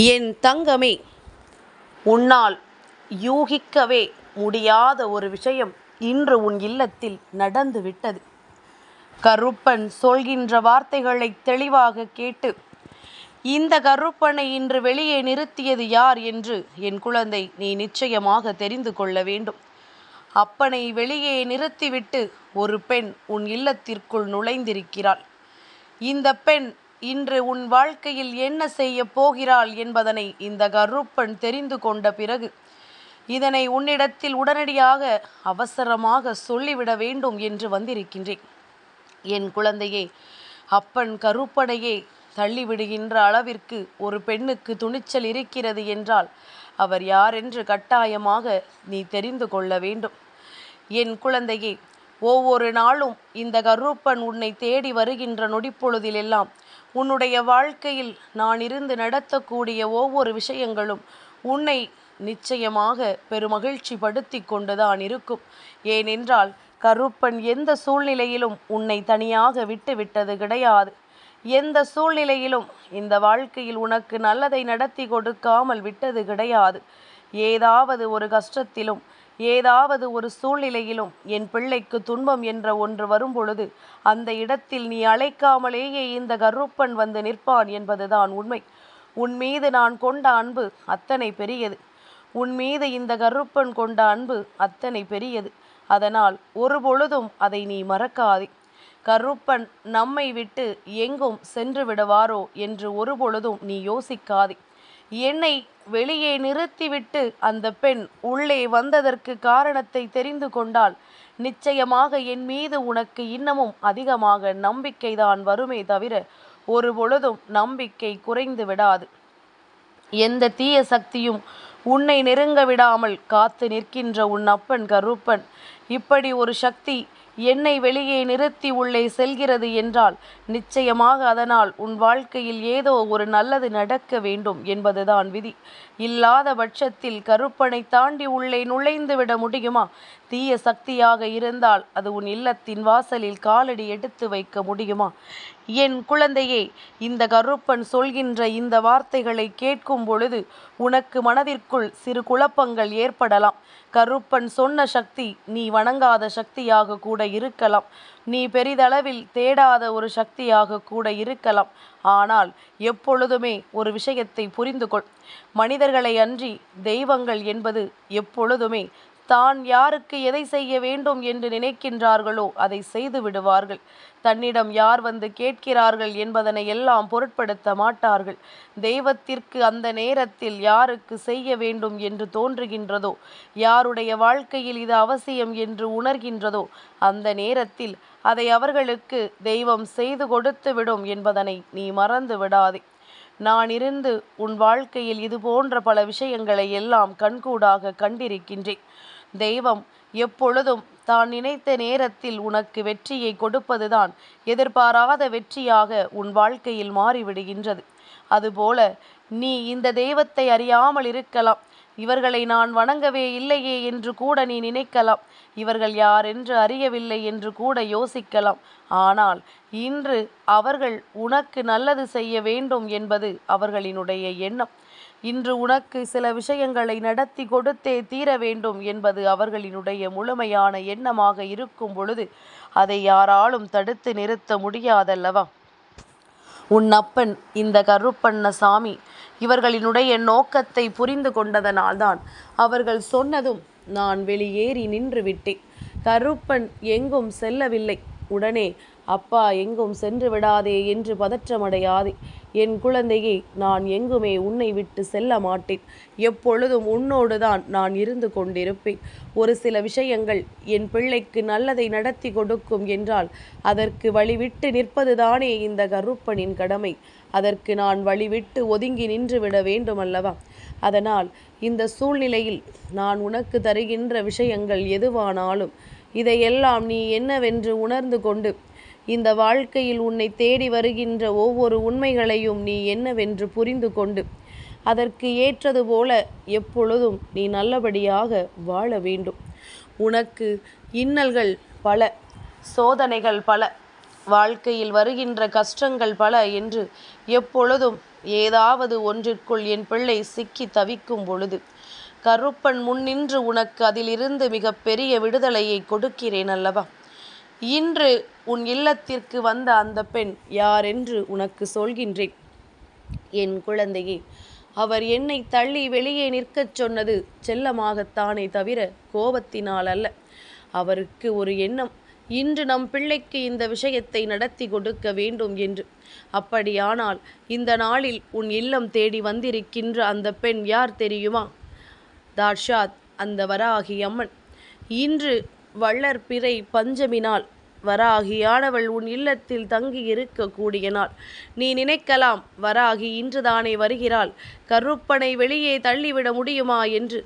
என் தங்கமே, உன்னால் யூகிக்கவே முடியாத ஒரு விஷயம் இன்று உன் இல்லத்தில் நடந்துவிட்டது. கருப்பன் சொல்கின்ற வார்த்தைகளை தெளிவாக கேட்டு, இந்த கருப்பனை இன்று வெளியே நிறுத்தியது யார் என்று என் குழந்தை நீ நிச்சயமாக தெரிந்து கொள்ள வேண்டும். அப்பனை வெளியே நிறுத்திவிட்டு ஒரு பெண் உன் இல்லத்திற்குள் நுழைந்திருக்கிறாள். இந்த பெண் இன்று உன் வாழ்க்கையில் என்ன செய்ய போகிறாள் என்பதனை இந்த கருப்பன் தெரிந்து கொண்ட பிறகு இதனை உன்னிடத்தில் உடனடியாக அவசரமாக சொல்லிவிட வேண்டும் என்று வந்திருக்கின்றேன். என் குழந்தையே, அப்பன் கருப்பனையே தள்ளிவிடுகின்ற அளவிற்கு ஒரு பெண்ணுக்கு துணிச்சல் இருக்கிறது என்றால் அவர் யாரென்று கட்டாயமாக நீ தெரிந்து கொள்ள வேண்டும். என் குழந்தையே, ஒவ்வொரு நாளும் இந்த கருப்பன் உன்னை தேடி வருகின்ற நொடிப்பொழுதிலெல்லாம் உன்னுடைய வாழ்க்கையில் நான் இருந்து நடத்தக்கூடிய ஒவ்வொரு விஷயங்களும் உன்னை நிச்சயமாக பெருமகிழ்ச்சி படுத்தி கொண்டுதான் இருக்கும். ஏனென்றால் கருப்பன் எந்த சூழ்நிலையிலும் உன்னை தனியாக விட்டுவிட்டது கிடையாது. எந்த சூழ்நிலையிலும் இந்த வாழ்க்கையில் உனக்கு நல்லதை நடத்தி கொடுக்காமல் விட்டது கிடையாது. ஏதாவது ஒரு கஷ்டத்திலும் ஏதாவது ஒரு சூழ்நிலையிலும் என் பிள்ளைக்கு துன்பம் என்ற ஒன்று வரும்பொழுது அந்த இடத்தில் நீ அழைக்காமலேயே இந்த கருப்பன் வந்து நிற்பான் என்பதுதான் உண்மை. உன் மீது நான் கொண்ட அன்பு அத்தனை பெரியது. உன் மீது இந்த கருப்பன் கொண்ட அன்பு அத்தனை பெரியது. அதனால் ஒரு பொழுதும் அதை நீ மறக்காதே. கருப்பன் நம்மை விட்டு எங்கும் சென்று விடுவாரோ என்று ஒரு பொழுதும் நீ யோசிக்காதே. என்னை வெளியே நிறுத்திவிட்டு அந்த பெண் உள்ளே வந்ததற்கு காரணத்தை தெரிந்து கொண்டால் நிச்சயமாக என் மீது உனக்கு இன்னமும் அதிகமாக நம்பிக்கைதான் வருமே தவிர ஒரு பொழுதும் நம்பிக்கை குறைந்து விடாது. எந்த தீய சக்தியும் உன்னை நெருங்க விடாமல் காத்து நிற்கின்ற உன் அப்பன் கருப்பன் இப்படி ஒரு சக்தி என்னை வெளியே நிறுத்தி உள்ளே செல்கிறது என்றால் நிச்சயமாக அதனால் உன் வாழ்க்கையில் ஏதோ ஒரு நல்லது நடக்க வேண்டும் என்பதுதான் விதி. இல்லாத பட்சத்தில் கருப்பனை தாண்டி உள்ளே நுழைந்து விட முடியுமா? தீய சக்தியாக இருந்தால் அது உன் இல்லத்தின் வாசலில் காலடி எடுத்து வைக்க முடியுமா? என் குழந்தையே, இந்த கருப்பன் சொல்கின்ற இந்த வார்த்தைகளை கேட்கும் பொழுது உனக்கு மனதிற்குள் சிறு குழப்பங்கள் ஏற்படலாம். கருப்பன் சொன்ன சக்தி நீ வணங்காத சக்தியாக கூட இருக்கலாம். நீ பெரிதளவில் தேடாத ஒரு சக்தியாக கூட இருக்கலாம். ஆனால் எப்பொழுதுமே ஒரு விஷயத்தை புரிந்து கொள். மனிதர்களை அன்றி தெய்வங்கள் என்பது எப்பொழுதுமே தான் யாருக்கு எதை செய்ய வேண்டும் என்று நினைக்கின்றார்களோ அதை செய்து விடுவார்கள். தன்னிடம் யார் வந்து கேட்கிறார்கள் என்பதனை எல்லாம் பொருட்படுத்த மாட்டார்கள். தெய்வத்திற்கு அந்த நேரத்தில் யாருக்கு செய்ய வேண்டும் என்று தோன்றுகின்றதோ, யாருடைய வாழ்க்கையில் இது அவசியம் என்று உணர்கின்றதோ அந்த நேரத்தில் அதை அவர்களுக்கு தெய்வம் செய்து கொடுத்து விடும் என்பதனை நீ மறந்து விடாதே. நான் இருந்து உன் வாழ்க்கையில் இது போன்ற பல விஷயங்களை எல்லாம் கண்கூடாக கண்டிருக்கின்றேன். தெய்வம் எப்பொழுதும் தான் நினைத்த நேரத்தில் உனக்கு வெற்றியை கொடுப்பதுதான் எதிர்பாராத வெற்றியாக உன் வாழ்க்கையில் மாறிவிடுகின்றது. அதுபோல நீ இந்த தெய்வத்தை அறியாமல் இருக்கலாம். இவர்களை நான் வணங்கவே இல்லையே என்று கூட நீ நினைக்கலாம். இவர்கள் யார் என்று அறியவில்லை என்று கூட யோசிக்கலாம். ஆனால் இன்று அவர்கள் உனக்கு நல்லது செய்ய வேண்டும் என்பது அவர்களினுடைய எண்ணம். இன்று உனக்கு சில விஷயங்களை நடத்தி கொடுத்தே தீர வேண்டும் என்பது அவர்களினுடைய முழுமையான எண்ணமாக இருக்கும் பொழுது அதை யாராலும் தடுத்து நிறுத்த முடியாதல்லவா? உன் அப்பன் இந்த கருப்பண்ணசாமி இவர்களினுடைய நோக்கத்தை புரிந்து கொண்டதனால்தான் அவர்கள் சொன்னதும் நான் வெளியேறி நின்று விட்டேன். கருப்பன் எங்கும் செல்லவில்லை. உடனே அப்பா எங்கும் சென்று விடாதே என்று பதற்றமடையாதே. என் குழந்தையே, நான் எங்குமே உன்னை விட்டு செல்ல மாட்டேன். எப்பொழுதும் உன்னோடு தான் நான் இருந்து கொண்டிருப்பேன். ஒரு சில விஷயங்கள் என் பிள்ளைக்கு நல்லதை நடத்தி கொடுக்கும் என்றால் அதற்கு வழிவிட்டு நிற்பதுதானே இந்த கருப்பனின் கடமை. அதற்கு நான் வழிவிட்டு ஒதுங்கி நின்று விட வேண்டுமல்லவா? அதனால் இந்த சூழ்நிலையில் நான் உனக்கு தருகின்ற விஷயங்கள் எதுவானாலும் இதையெல்லாம் நீ என்னவென்று உணர்ந்து கொண்டு இந்த வாழ்க்கையில் உன்னை தேடி வருகின்ற ஒவ்வொரு உண்மைகளையும் நீ என்னவென்று புரிந்து கொண்டு அதற்கு ஏற்றது போல எப்பொழுதும் நீ நல்லபடியாக வாழ வேண்டும். உனக்கு இன்னல்கள் பல, சோதனைகள் பல, வாழ்க்கையில் வருகின்ற கஷ்டங்கள் பல என்று எப்பொழுதும் ஏதாவது ஒன்றிற்குள் என் பிள்ளை சிக்கி தவிக்கும் பொழுது கருப்பன் முன்னின்று உனக்கு அதிலிருந்து மிக பெரிய விடுதலையை கொடுக்கிறேன் அல்லவா? இன்று உன் இல்லத்திற்கு வந்த அந்த பெண் யாரென்று உனக்கு சொல்கின்றேன். என் குழந்தையே, அவர் என்னை தள்ளி வெளியே நிற்கச் சொன்னது செல்லமாகத்தானே தவிர கோபத்தினால் அல்ல. அவருக்கு ஒரு எண்ணம், இன்று நம் பிள்ளைக்கு இந்த விஷயத்தை நடத்தி கொடுக்க வேண்டும் என்று. அப்படியானால் இந்த நாளில் உன் இல்லம் தேடி வந்திருக்கின்ற அந்த பெண் யார் தெரியுமா? தாட்சாத், அந்த வராகி அம்மன். இன்று வள்ளற்பிறை பஞ்சமி நாள். வராகியானவள் உன் இல்லத்தில் தங்கி இருக்கக்கூடிய நாள். நீ நினைக்கலாம், வராகி இன்றுதானே வருகிறாள், கருப்பனை வெளியே தள்ளிவிட முடியுமா என்று.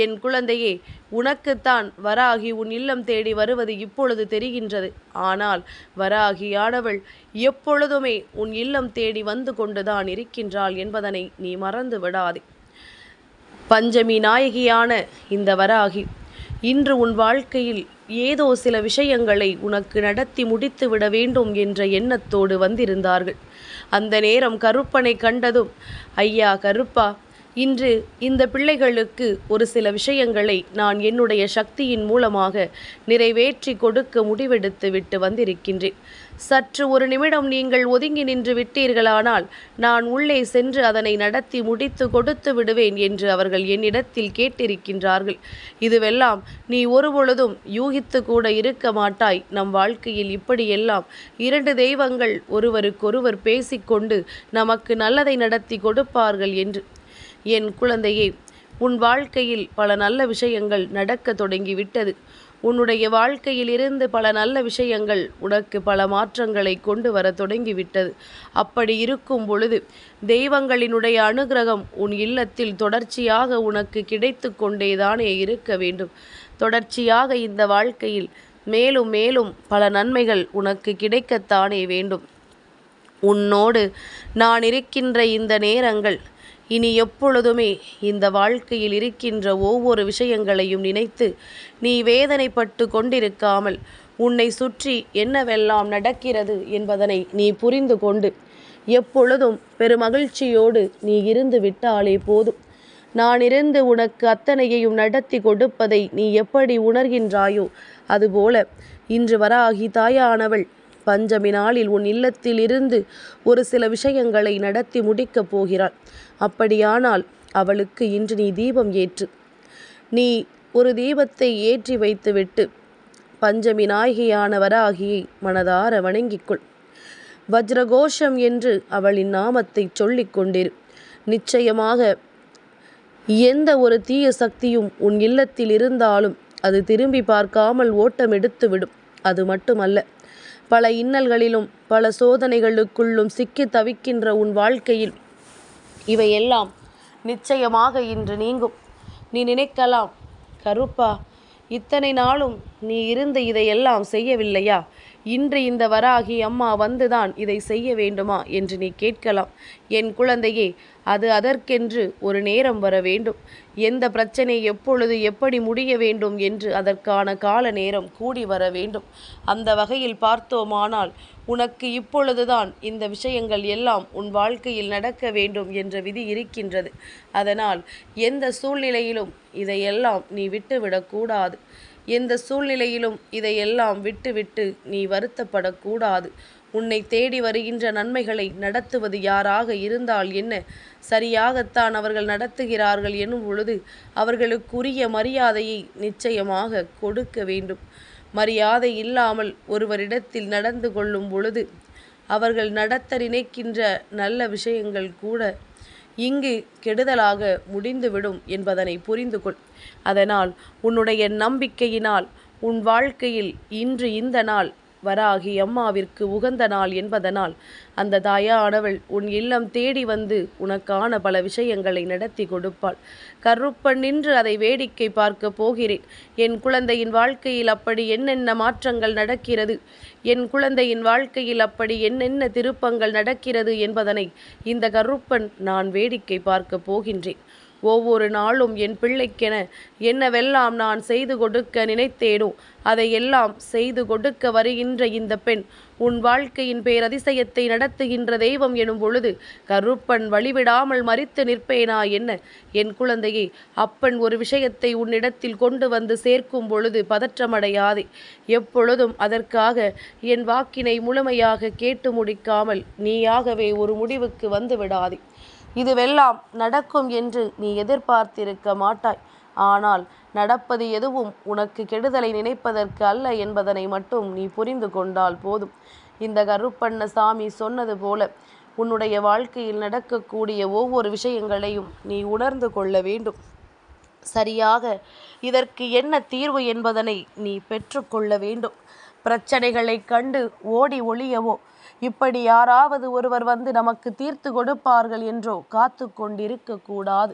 என் குழந்தையே, உனக்குத்தான் வராகி உன் இல்லம் தேடி வருவது இப்பொழுது தெரிகின்றது. ஆனால் வராகியானவள் எப்பொழுதுமே உன் இல்லம் தேடி வந்து கொண்டுதான் இருக்கின்றாள் என்பதனை நீ மறந்து விடாதே. பஞ்சமி நாயகியான இந்த வராகி இன்று உன் வாழ்க்கையில் ஏதோ சில விஷயங்களை உனக்கு நடத்தி முடித்து விட வேண்டும் என்ற எண்ணத்தோடு வந்திருந்தார்கள். அந்த நேரம் கருப்பனை கண்டதும், ஐயா கருப்பா, இன்று இந்த பிள்ளைகளுக்கு ஒரு சில விஷயங்களை நான் என்னுடைய சக்தியின் மூலமாக நிறைவேற்றி கொடுக்க முடிவெடுத்து விட்டு வந்திருக்கின்றேன். சற்று ஒரு நிமிடம் நீங்கள் ஒதுங்கி நின்று விட்டீர்களானால் நான் உள்ளே சென்று அதனை நடத்தி முடித்து கொடுத்து விடுவேன் என்று அவர்கள் என்னிடத்தில் கேட்டிருக்கின்றார்கள். இதுவெல்லாம் நீ ஒருபொழுதும் யூகித்து கூட இருக்க மாட்டாய். நம் வாழ்க்கையில் இப்படியெல்லாம் இரண்டு தெய்வங்கள் ஒருவருக்கொருவர் பேசிக்கொண்டு நமக்கு நல்லதை நடத்தி கொடுப்பார்கள் என்று. என் குழந்தையே, உன் வாழ்க்கையில் பல நல்ல விஷயங்கள் நடக்க தொடங்கிவிட்டது. உன்னுடைய வாழ்க்கையில் இருந்து பல நல்ல விஷயங்கள் உனக்கு பல மாற்றங்களை கொண்டு வர தொடங்கிவிட்டது. அப்படி இருக்கும் பொழுது தெய்வங்களினுடைய அனுகிரகம் உன் இல்லத்தில் தொடர்ச்சியாக உனக்கு கிடைத்து கொண்டேதானே இருக்க வேண்டும். தொடர்ச்சியாக இந்த வாழ்க்கையில் மேலும் மேலும் பல நன்மைகள் உனக்கு கிடைக்கத்தானே வேண்டும். உன்னோடு நான் இருக்கின்ற இந்த நேரங்கள் இனி எப்பொழுதுமே இந்த வாழ்க்கையில் இருக்கின்ற ஒவ்வொரு விஷயங்களையும் நினைத்து நீ வேதனைப்பட்டு கொண்டிருக்காமல் உன்னை சுற்றி என்னவெல்லாம் நடக்கிறது என்பதனை நீ புரிந்து கொண்டு எப்பொழுதும் பெருமகிழ்ச்சியோடு நீ இருந்து விட்டாலே போதும். நான் இருந்து உனக்கு அத்தனையையும் நடத்தி கொடுப்பதை நீ எப்படி உணர்கின்றாயோ அதுபோல இன்று வராகி தாயானவள் பஞ்சமி நாளில் உன் இல்லத்தில் இருந்து ஒரு சில விஷயங்களை நடத்தி முடிக்கப் போகிறாள். அப்படியானால் அவளுக்கு இன்று நீ தீபம் ஏற்று. நீ ஒரு தீபத்தை ஏற்றி வைத்துவிட்டு பஞ்சமி நாயகியான வராகியை மனதார வணங்கிக்கொள். வஜ்ரகோஷம் என்று அவளின் நாமத்தை சொல்லிக் கொண்டிரு. நிச்சயமாக எந்த ஒரு தீய சக்தியும் உன் இல்லத்தில் இருந்தாலும் அது திரும்பி பார்க்காமல் ஓட்டம் எடுத்துவிடும். அது மட்டுமல்ல, பல இன்னல்களிலும் பல சோதனைகளுக்குள்ளும் சிக்கி தவிக்கின்ற உன் வாழ்க்கையில் இவையெல்லாம் நிச்சயமாக இன்று நீங்கும். நீ நினைக்கலாம், கருப்பா, இத்தனை நாளும் நீ இருந்து இதையெல்லாம் செய்யவில்லையா? இன்று இந்த வராகி அம்மா வந்துதான் இதை செய்ய வேண்டுமா என்று நீ கேட்கலாம். என் குழந்தையே, அது அதற்கென்று ஒரு நேரம் வர வேண்டும். எந்த பிரச்சனை எப்பொழுது எப்படி முடிய வேண்டும் என்று அதற்கான கால நேரம் கூடி வர வேண்டும். அந்த வகையில் பார்த்தோமானால் உனக்கு இப்பொழுதுதான் இந்த விஷயங்கள் எல்லாம் உன் வாழ்க்கையில் நடக்க வேண்டும் என்ற விதி இருக்கின்றது. அதனால் எந்த சூழ்நிலையிலும் இதையெல்லாம் நீ விட்டுவிடக்கூடாது. எந்த சூழ்நிலையிலும் இதையெல்லாம் விட்டுவிட்டு நீ வருத்தப்படக்கூடாது. உன்னை தேடி வருகின்ற நன்மைகளை நடத்துவது யாராக இருந்தால் என்ன, சரியாகத்தான் அவர்கள் நடத்துகிறார்கள் எனும் பொழுது அவர்களுக்குரிய மரியாதையை நிச்சயமாக கொடுக்க வேண்டும். மரியாதை இல்லாமல் ஒருவரிடத்தில் நடந்து கொள்ளும் பொழுது அவர்கள் நடத்த நினைக்கின்ற நல்ல விஷயங்கள் கூட இங்கு கெடுதலாக முடிந்துவிடும் என்பதனை புரிந்து கொள். அதனால் உன்னுடைய நம்பிக்கையினால் உன் வாழ்க்கையில் இன்று இந்த நாள் வராகி அம்மாவிற்கு உகந்த நாள் என்பதனால் அந்த தாயானவள் உன் இல்லம் தேடி வந்து உனக்கான பல விஷயங்களை நடத்தி கொடுப்பாள். கருப்பன் நின்று அதை வேடிக்கை பார்க்க போகிறேன். என் குழந்தையின் வாழ்க்கையில் அப்படி என்னென்ன மாற்றங்கள் நடக்கிறது, என் குழந்தையின் வாழ்க்கையில் அப்படி என்னென்ன திருப்பங்கள் நடக்கிறது என்பதனை இந்த கருப்பன் நான் வேடிக்கை பார்க்க போகின்றேன். ஒவ்வொரு நாளும் என் பிள்ளைக்கென என்னவெல்லாம் நான் செய்து கொடுக்க நினைத்தேனோ அதையெல்லாம் செய்து கொடுக்க வருகின்ற இந்த பெண் உன் வாழ்க்கையின் பேரதிசயத்தை நடத்துகின்ற தெய்வம் எனும் பொழுது கருப்பன் வழிவிடாமல் மறித்து நிற்பேனா என்ன? என் குழந்தையே, அப்பன் ஒரு விஷயத்தை உன்னிடத்தில் கொண்டு வந்து சேர்க்கும் பொழுது பதற்றமடையாதே. எப்பொழுதும் அதற்காக என் வாக்கினை முழுமையாக கேட்டு முடிக்காமல் நீயாகவே ஒரு முடிவுக்கு வந்து விடாதே. இதுவெல்லாம் நடக்கும் என்று நீ எதிர்பார்த்திருக்க மாட்டாய். ஆனால் நடப்பது எதுவும் உனக்கு கெடுதலை நினைப்பதற்கு அல்ல என்பதனை மட்டும் நீ புரிந்து கொண்டால் போதும். இந்த கருப்பண்ணசாமி சொன்னது போல உன்னுடைய வாழ்க்கையில் நடக்கக்கூடிய ஒவ்வொரு விஷயங்களையும் நீ உணர்ந்து கொள்ள வேண்டும். சரியாக இதற்கு என்ன தீர்வு என்பதனை நீ பெற்றுக்கொள்ள வேண்டும். பிரச்சனைகளை கண்டு ஓடி ஒளியவோ, இப்படி யாராவது ஒருவர் வந்து நமக்கு தீர்த்து கொடுப்பார்கள் என்றோ காத்து கொண்டிருக்க கூடாது.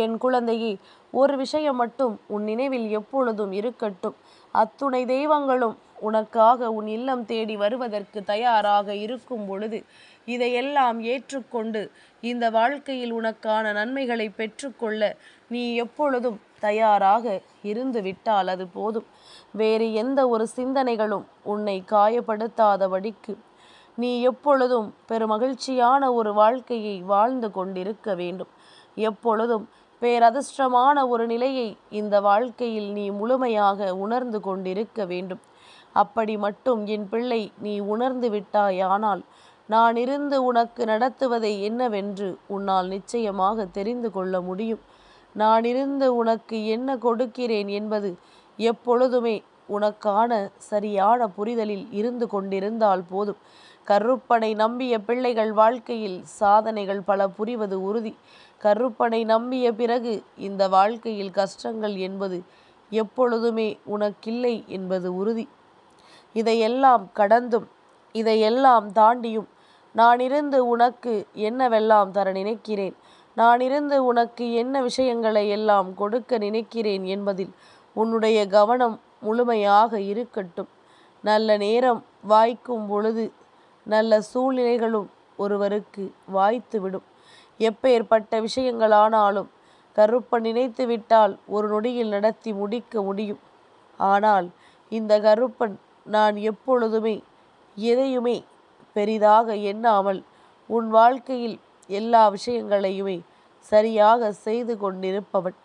என் குழந்தையே, ஒரு விஷயம் மட்டும் உன் நினைவில் எப்பொழுதும் இருக்கட்டும். அத்துணை தெய்வங்களும் உனக்காக உன் இல்லம் தேடி வருவதற்கு தயாராக இருக்கும் பொழுது இதையெல்லாம் ஏற்றுக்கொண்டு இந்த வாழ்க்கையில் உனக்கான நன்மைகளை பெற்றுக்கொள்ள நீ எப்பொழுதும் தயாராக இருந்து விட்டால் அது போதும். வேறு எந்த ஒரு சிந்தனைகளும் உன்னை காயப்படுத்தாதபடிக்கு நீ எப்பொழுதும் பெருமகிழ்ச்சியான ஒரு வாழ்க்கையை வாழ்ந்து கொண்டிருக்க வேண்டும். எப்பொழுதும் பேரதிர்ஷ்டமான ஒரு நிலையை இந்த வாழ்க்கையில் நீ முழுமையாக உணர்ந்து கொண்டிருக்க வேண்டும். அப்படி மட்டும் என் பிள்ளை நீ உணர்ந்து விட்டாயானால் நான் இருந்து உனக்கு நடத்துவதை என்னவென்று உன்னால் நிச்சயமாக தெரிந்து கொள்ள முடியும். நான் இருந்து உனக்கு என்ன கொடுக்கிறேன் என்பது எப்பொழுதுமே உனக்கான சரியான புரிதலில் இருந்து கொண்டிருந்தால் போதும். கருப்பனை நம்பிய பிள்ளைகள் வாழ்க்கையில் சாதனைகள் பல புரிவது உறுதி. கருப்பனை நம்பிய பிறகு இந்த வாழ்க்கையில் கஷ்டங்கள் என்பது எப்பொழுதுமே உனக்கில்லை என்பது உறுதி. இதையெல்லாம் கடந்தும் இதையெல்லாம் தாண்டியும் நான் இருந்து உனக்கு என்னவெல்லாம் தர நினைக்கிறேன், நான் இருந்து உனக்கு என்ன விஷயங்களை எல்லாம் கொடுக்க நினைக்கிறேன் என்பதில் உன்னுடைய கவனம் முழுமையாக இருக்கட்டும். நல்ல நேரம் வாய்க்கும் பொழுது நல்ல சூழ்நிலைகளும் ஒருவருக்கு வாய்த்துவிடும். எப்பேற்பட்ட விஷயங்களானாலும் கருப்பன் நினைத்து விட்டால் ஒரு நொடியில் நடத்தி முடிக்க முடியும். ஆனால் இந்த கருப்பன் நான் எப்பொழுதுமே எதையுமே பெரிதாக எண்ணாமல் உன் வாழ்க்கையில் எல்லா விஷயங்களையுமே சரியாக செய்து கொண்டிருப்பவன்.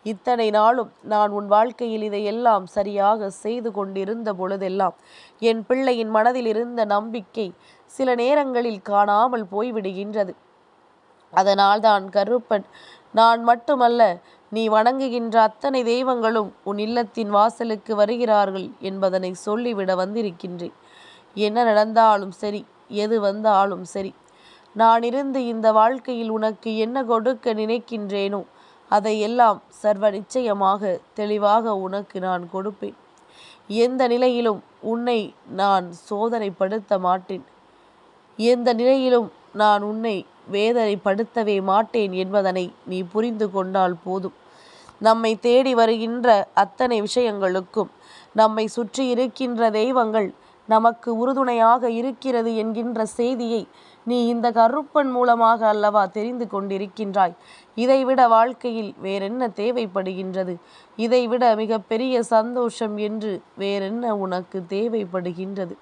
இத்தனை நாளும் நான் உன் வாழ்க்கையில் இதையெல்லாம் சரியாக செய்து கொண்டிருந்த பொழுதெல்லாம் என் பிள்ளையின் மனதில் இருந்த நம்பிக்கை சில நேரங்களில் காணாமல் போய்விடுகின்றது. அதனால்தான் கருப்பன் நான் மட்டுமல்ல, நீ வணங்குகின்ற அத்தனை தெய்வங்களும் உன் இல்லத்தின் வாசலுக்கு வருகிறார்கள் என்பதனை சொல்லிவிட வந்திருக்கின்றேன். என்ன நடந்தாலும் சரி, எது வந்தாலும் சரி, நான் இருந்து இந்த வாழ்க்கையில் உனக்கு என்ன கொடுக்க நினைக்கின்றேனோ அதையெல்லாம் சர்வ நிச்சயமாக தெளிவாக உனக்கு நான் கொடுப்பேன். எந்த நிலையிலும் உன்னை நான் சோதனைப்படுத்த மாட்டேன். எந்த நிலையிலும் நான் உன்னை வேதனைப்படுத்தவே மாட்டேன் என்பதனை நீ புரிந்து கொண்டால் போதும். நம்மை தேடி வருகின்ற அத்தனை விஷயங்களுக்கும் நம்மை சுற்றி இருக்கின்ற தெய்வங்கள் நமக்கு உறுதுணையாக இருக்கிறது என்கின்ற செய்தியை நீ இந்த கருப்பன் மூலமாக அல்லவா தெரிந்து கொண்டிருக்கின்றாய். இதைவிட வாழ்க்கையில் வேறென்ன தேவைப்படுகின்றது? இதைவிட மிகப்பெரிய சந்தோஷம் என்று வேறென்ன உனக்கு தேவைப்படுகின்றது?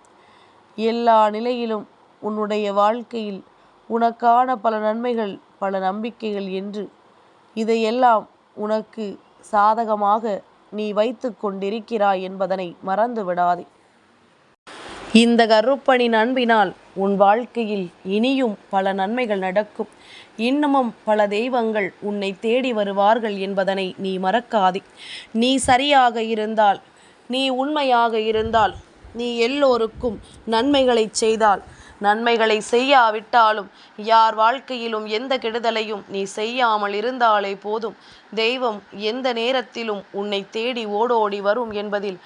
எல்லா நிலையிலும் உன்னுடைய வாழ்க்கையில் உனக்கான பல நன்மைகள், பல நம்பிக்கைகள் என்று இதையெல்லாம் உனக்கு சாதகமாக நீ வைத்து கொண்டிருக்கிறாய் என்பதனை மறந்து விடாதே. இந்த கருப்பனின் அன்பினால் உன் வாழ்க்கையில் இனியும் பல நன்மைகள் நடக்கும். இன்னமும் பல தெய்வங்கள் உன்னை தேடி வருவார்கள் என்பதனை நீ மறக்காதே. நீ சரியாக இருந்தால், நீ உண்மையாக இருந்தால், நீ எல்லோருக்கும் நன்மைகளை செய்தால், நன்மைகளை செய்யாவிட்டாலும் யார் வாழ்க்கையிலும் எந்த கெடுதலையும் நீ செய்யாமல் இருந்தாலே போதும். தெய்வம் எந்த நேரத்திலும் உன்னை தேடி ஓடோடி வரும் என்பதில்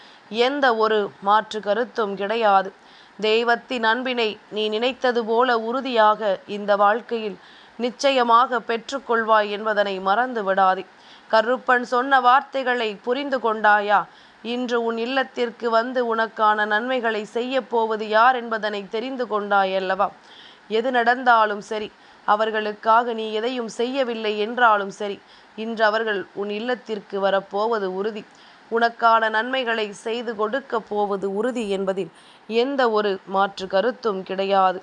எந்த ஒரு மாற்று கருத்தும் கிடையாது. தெய்வத்தின் அன்பினை நீ நினைத்தது போல உறுதியாக இந்த வாழ்க்கையில் நிச்சயமாக பெற்றுக்கொள்வாய் என்பதனை மறந்து விடாதே. கருப்பன் சொன்ன வார்த்தைகளை புரிந்து கொண்டாயா? இன்று உன் இல்லத்திற்கு வந்து உனக்கான நன்மைகளை செய்ய போவது யார் என்பதனை தெரிந்து கொண்டாயல்லவா? எது நடந்தாலும் சரி, அவர்களுக்காக நீ எதையும் செய்யவில்லை என்றாலும் சரி, இன்று அவர்கள் உன் இல்லத்திற்கு வரப்போவது உறுதி. உனக்கான நன்மைகளை செய்து கொடுக்க போவது உறுதி என்பதில் எந்த ஒரு மாற்று கருத்தும் கிடையாது.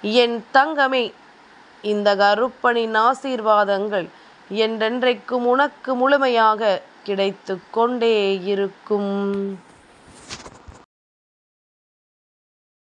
என் தங்கமே, இந்த கருப்பனின் ஆசீர்வாதங்கள் என்றென்றைக்கும் உனக்கு முழுமையாக கிடைத்து கொண்டே இருக்கும்.